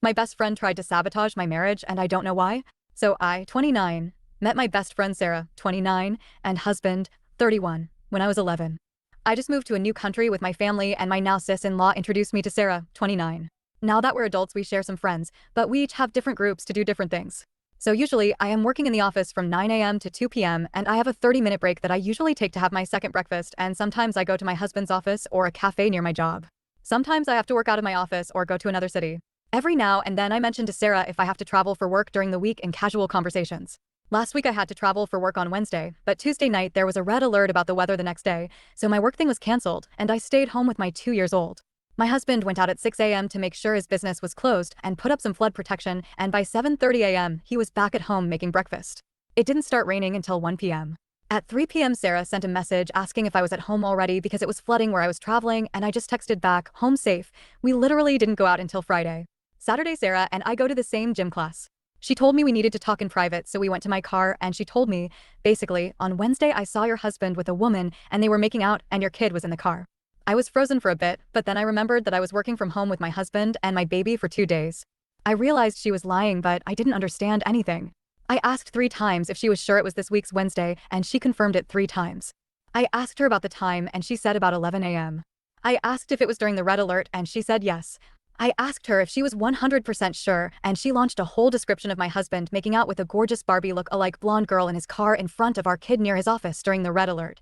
My best friend tried to sabotage my marriage and I don't know why. So I, 29, met my best friend Sarah, 29, and husband, 31, when I was 11. I just moved to a new country with my family and my now sis-in-law introduced me to Sarah, 29. Now that we're adults we share some friends, but we each have different groups to do different things. So usually I am working in the office from 9 a.m. to 2 p.m. and I have a 30-minute break that I usually take to have my second breakfast, and sometimes I go to my husband's office or a cafe near my job. Sometimes I have to work out of my office or go to another city. Every now and then I mention to Sarah if I have to travel for work during the week in casual conversations. Last week I had to travel for work on Wednesday, but Tuesday night there was a red alert about the weather the next day, so my work thing was cancelled and I stayed home with my 2-year-old. My husband went out at 6 a.m. to make sure his business was closed and put up some flood protection, and by 7:30 a.m. he was back at home making breakfast. It didn't start raining until 1 p.m. At 3 p.m. Sarah sent a message asking if I was at home already because it was flooding where I was traveling, and I just texted back, "Home safe." We literally didn't go out until Friday. Saturday Sarah and I go to the same gym class. She told me we needed to talk in private, so we went to my car and she told me, basically, on Wednesday I saw your husband with a woman and they were making out and your kid was in the car. I was frozen for a bit, but then I remembered that I was working from home with my husband and my baby for 2 days. I realized she was lying, but I didn't understand anything. I asked 3 times if she was sure it was this week's Wednesday and she confirmed it 3 times. I asked her about the time and she said about 11 a.m. I asked if it was during the red alert and she said yes. I asked her if she was 100% sure, and she launched a whole description of my husband making out with a gorgeous Barbie look-alike blonde girl in his car in front of our kid near his office during the red alert.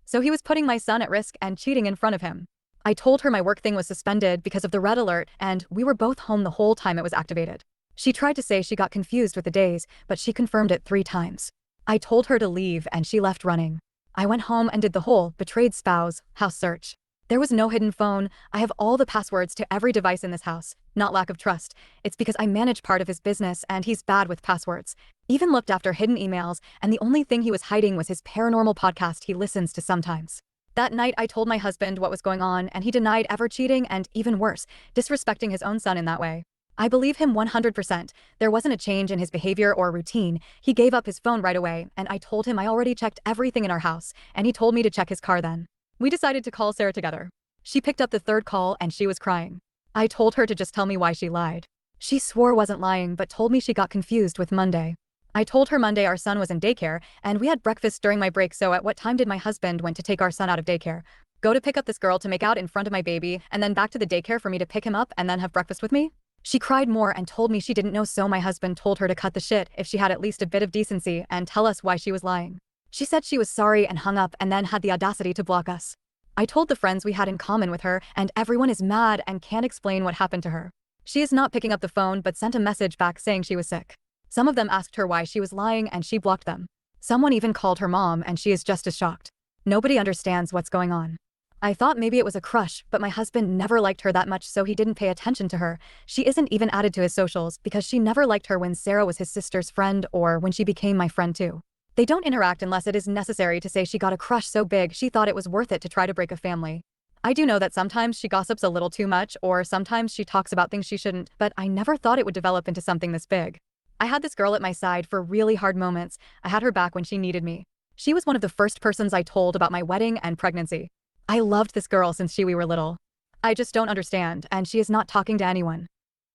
So he was putting my son at risk and cheating in front of him. I told her my work thing was suspended because of the red alert and we were both home the whole time it was activated. She tried to say she got confused with the days, but she confirmed it 3 times. I told her to leave and she left running. I went home and did the whole betrayed spouse house search. There was no hidden phone. I have all the passwords to every device in this house. Not lack of trust. It's because I manage part of his business and he's bad with passwords. Even looked after hidden emails, and the only thing he was hiding was his paranormal podcast he listens to sometimes. That night I told my husband what was going on and he denied ever cheating and, even worse, disrespecting his own son in that way. I believe him 100%. There wasn't a change in his behavior or routine. He gave up his phone right away, and I told him I already checked everything in our house, and he told me to check his car then. We decided to call Sarah together. She picked up the 3rd call and she was crying. I told her to just tell me why she lied. She swore wasn't lying but told me she got confused with Monday. I told her Monday our son was in daycare and we had breakfast during my break, so at what time did my husband went to take our son out of daycare? Go to pick up this girl to make out in front of my baby and then back to the daycare for me to pick him up and then have breakfast with me? She cried more and told me she didn't know, so my husband told her to cut the shit if she had at least a bit of decency and tell us why she was lying. She said she was sorry and hung up and then had the audacity to block us. I told the friends we had in common with her and everyone is mad and can't explain what happened to her. She is not picking up the phone but sent a message back saying she was sick. Some of them asked her why she was lying and she blocked them. Someone even called her mom and she is just as shocked. Nobody understands what's going on. I thought maybe it was a crush, but my husband never liked her that much, so he didn't pay attention to her. She isn't even added to his socials because she never liked her when Sarah was his sister's friend or when she became my friend too. They don't interact unless it is necessary to say she got a crush so big she thought it was worth it to try to break a family. I do know that sometimes she gossips a little too much or sometimes she talks about things she shouldn't, but I never thought it would develop into something this big. I had this girl at my side for really hard moments. I had her back when she needed me. She was one of the first persons I told about my wedding and pregnancy. I loved this girl since we were little. I just don't understand, and she is not talking to anyone.